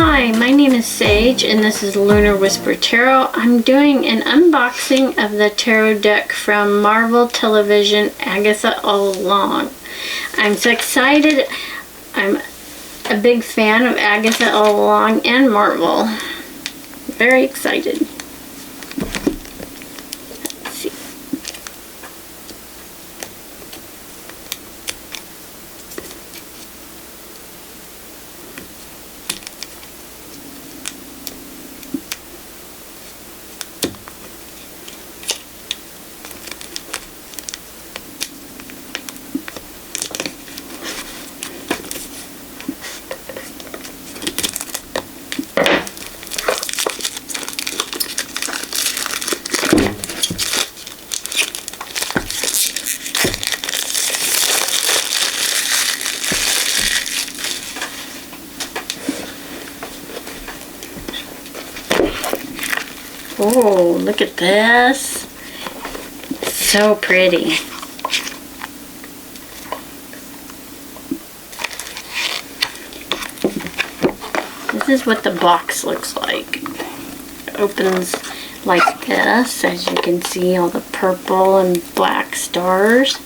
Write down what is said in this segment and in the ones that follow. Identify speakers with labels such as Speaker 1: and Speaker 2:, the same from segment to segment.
Speaker 1: Hi, my name is Sage and this is Lunar Whisper Tarot. I'm doing an unboxing of the tarot deck from Marvel Television, Agatha All Along. I'm so excited. I'm a big fan of Agatha All Along and Marvel. Very excited. Let's see. Oh, look at this. So pretty. This is what the box looks like. It opens like this. As you can see, all the purple and black stars.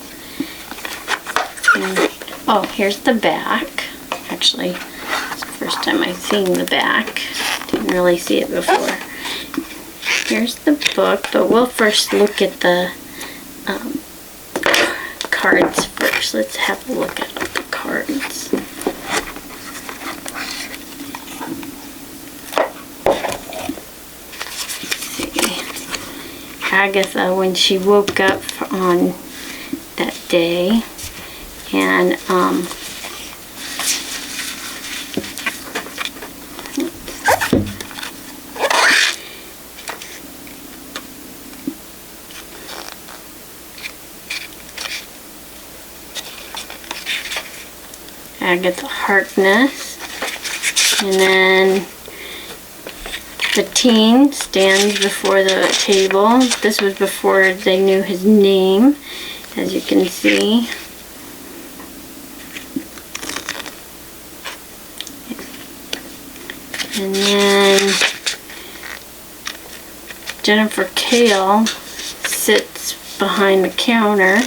Speaker 1: And, oh, here's the back. Actually, it's the first time I've seen the back. Didn't really see it before. Here's the book, but we'll first look at the cards first. Let's have a look at the cards. Let's see. Agatha, when she woke up on that day, and Agatha Harkness, and then the teen stands before the table. This was before they knew his name, as you can see. And then Jennifer Kale sits behind the counter.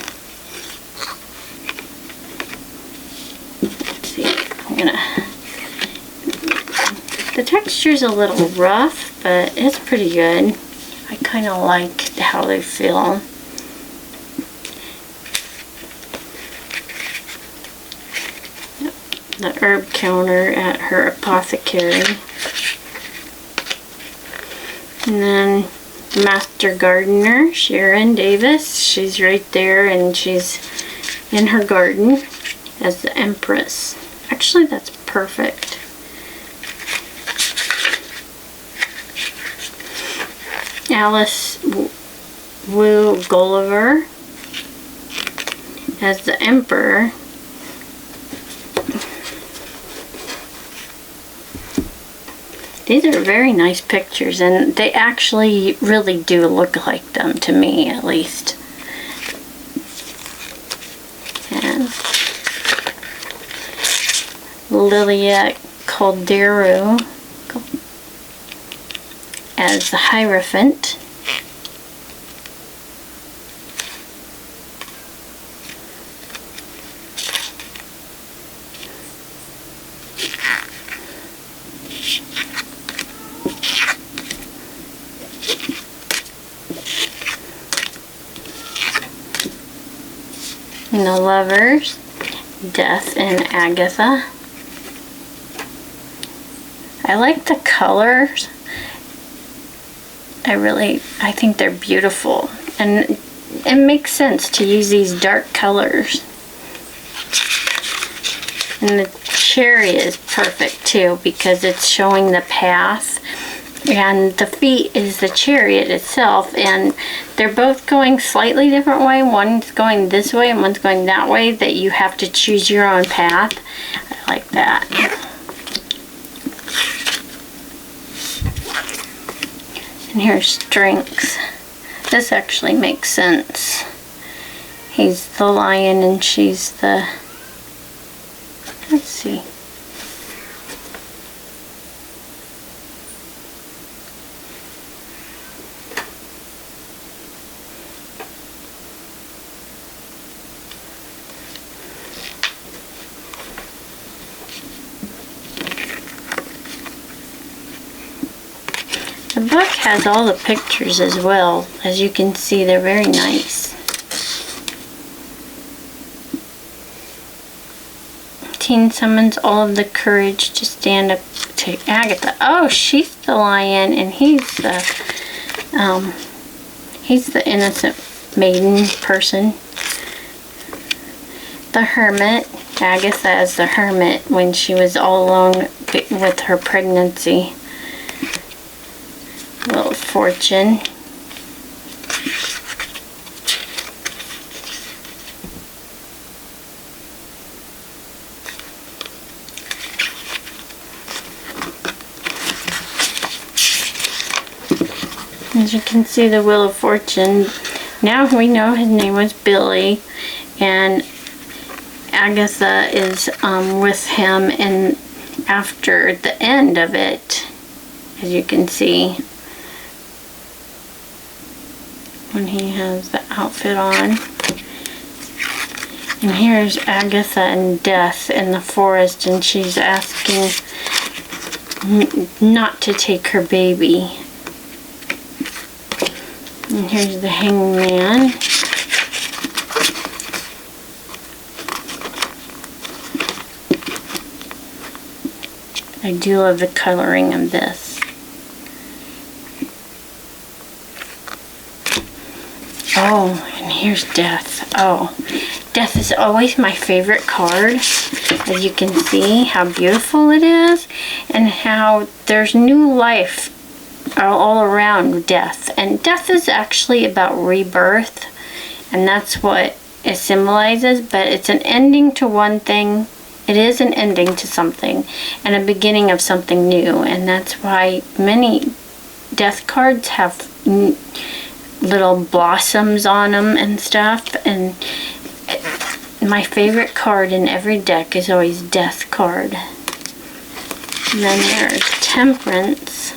Speaker 1: The texture's a little rough, but it's pretty good. I kind of like how they feel. The herb counter at her apothecary. And then the master gardener, Sharon Davis. She's right there and she's in her garden as the Empress. Actually, that's perfect. Alice Wu Gulliver as the Emperor. These are very nice pictures, and they actually really do look like them, to me at least. And Lilia Calderu as the Hierophant. And the Lovers, Death and Agatha. I like the colors. I think they're beautiful, and it makes sense to use these dark colors. And the chariot is perfect too, because it's showing the path, and the feet is the chariot itself, and they're both going slightly different way. One's going this way and one's going that way, that you have to choose your own path. I like that. And here's strength. This actually makes sense. He's the lion and she's the, let's see. book has all the pictures as well. As you can see, they're very nice. Teen summons all of the courage to stand up to Agatha. Oh, she's the lion, and he's the innocent maiden person. The hermit. Agatha as the hermit when she was all alone with her pregnancy. Wheel of Fortune. As you can see, the Wheel of Fortune. Now we know his name was Billy, and Agatha is with him, and after the end of it, as you can see, when he has the outfit on. And here's Agatha and Death in the forest, and she's asking not to take her baby. And here's the Hangman. I do love the coloring of this. Oh, and here's Death. Oh, Death is always my favorite card. As you can see how beautiful it is, and how there's new life all around Death. And Death is actually about rebirth, and that's what it symbolizes, but it's an ending to one thing. It is an ending to something and a beginning of something new, and that's why many Death cards have little blossoms on them and stuff. And my favorite card in every deck is always Death card. And then there's Temperance.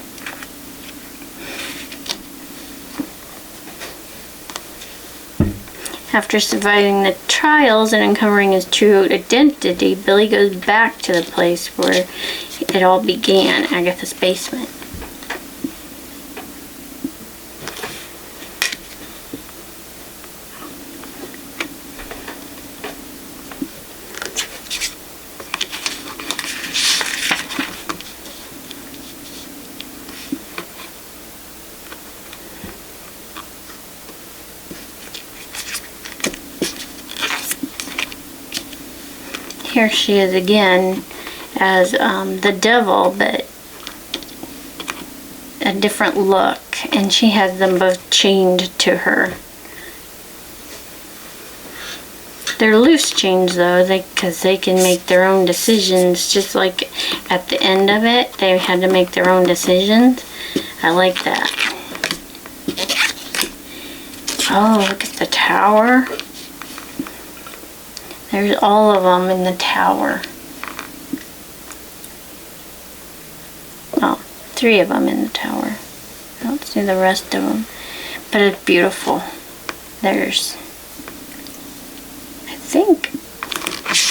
Speaker 1: After surviving the trials and uncovering his true identity, Billy goes back to the place where it all began, Agatha's basement. Here she is again as the devil, but a different look, and she has them both chained to her. They're loose chains though, because they can make their own decisions, just like at the end of it, they had to make their own decisions. I like that. Oh, look at the tower. There's all of them in the tower. Oh, 3 of them in the tower. I don't see the rest of them. But it's beautiful. There's, I think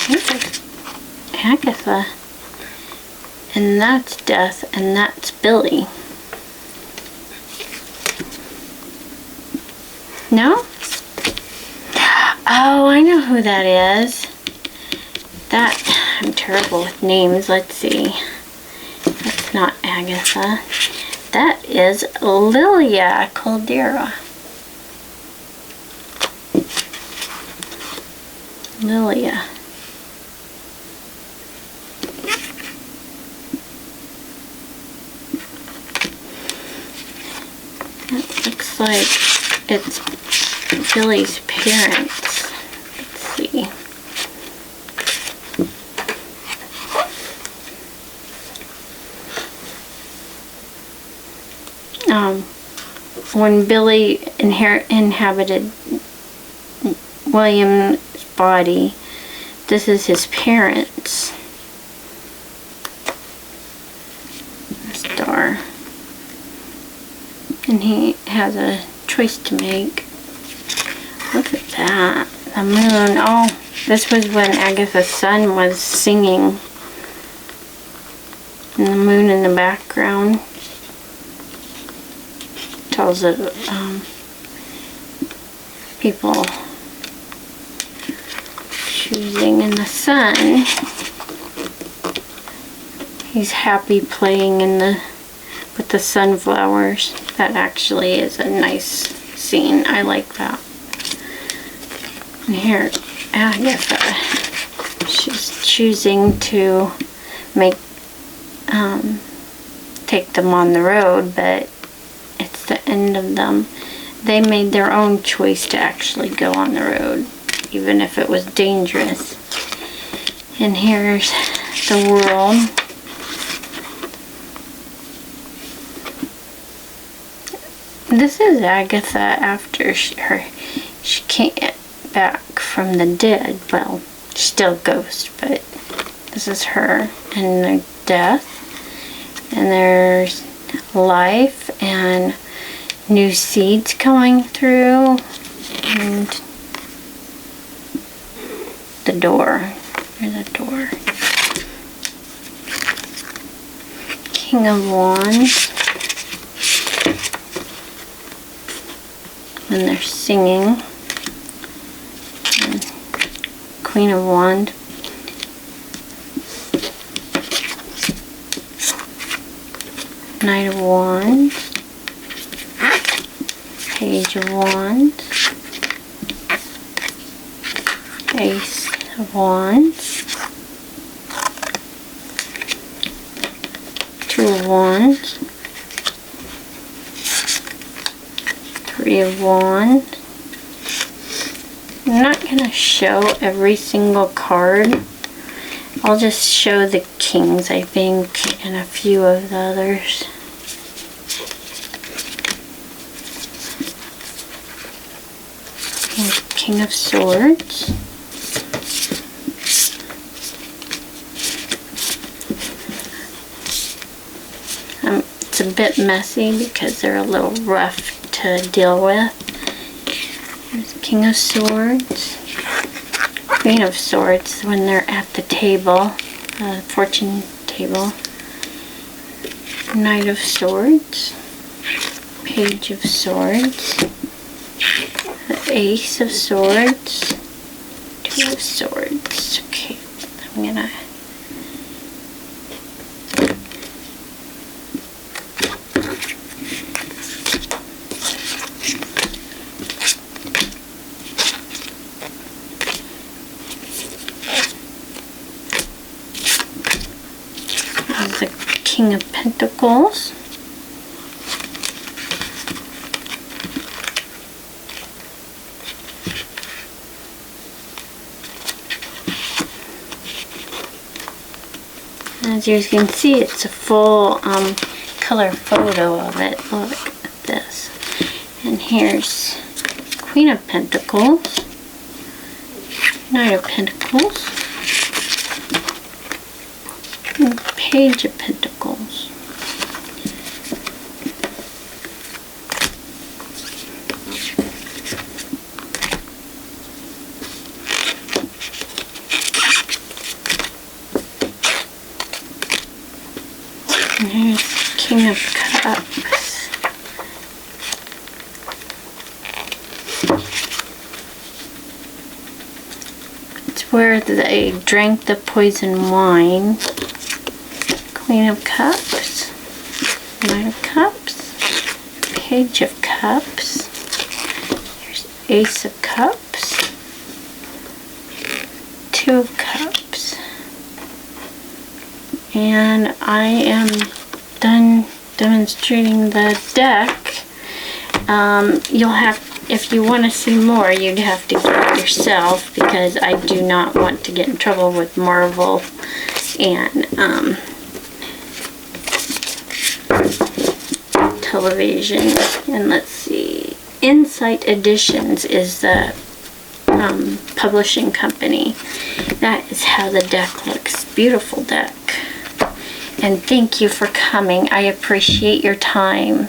Speaker 1: it's Agatha. And that's Death, and that's Billy. No? Oh, I know who that is. I'm terrible with names. Let's see. That's not Agatha. That is Lilia Caldera. Lilia. That looks like it's Billy's parents. Let's see. When Billy inhabited William's body, this is his parents. Star. And he has a choice to make. Look at that. The moon. Oh, this was when Agatha's son was singing. And the moon in the background. models of people choosing in the sun. He's happy playing in with the sunflowers. That actually is a nice scene. I like that. And here, Agatha, she's choosing to take them on the road, but it's the end of them. They made their own choice to actually go on the road, even if it was dangerous. And here's the world. This is Agatha after she came back from the dead. Well, she's still a ghost, but this is her and the death. And there's life and new seeds coming through. And the door. There's a door. King of Wands. And they're singing. And Queen of Wands. Knight of Wands. Page of Wands. Ace of Wands. Two of Wands. Three of Wands. I'm not going to show every single card. I'll just show the kings, I think, and a few of the others. And King of Swords. It's a bit messy because they're a little rough to deal with. There's King of Swords. Queen of Swords when they're at the table, fortune table. Knight of Swords. Page of Swords. The Ace of Swords. Two of Swords. Okay, I'm gonna... the King of Pentacles. As you can see, it's a full color photo of it. Look at this. And here's Queen of Pentacles, Knight of Pentacles, and Page of Pentacles. And here's King of Cups. It's where they drank the poison wine. Queen of Cups. Knight of Cups. Page of Cups. Here's Ace of Cups. Two of Cups. And I am done demonstrating the deck. You'll have, if you want to see more, you'd have to get it yourself because I do not want to get in trouble with Marvel and television. And let's see, Insight Editions is the publishing company. That is how the deck looks. Beautiful deck. And thank you for coming. I appreciate your time.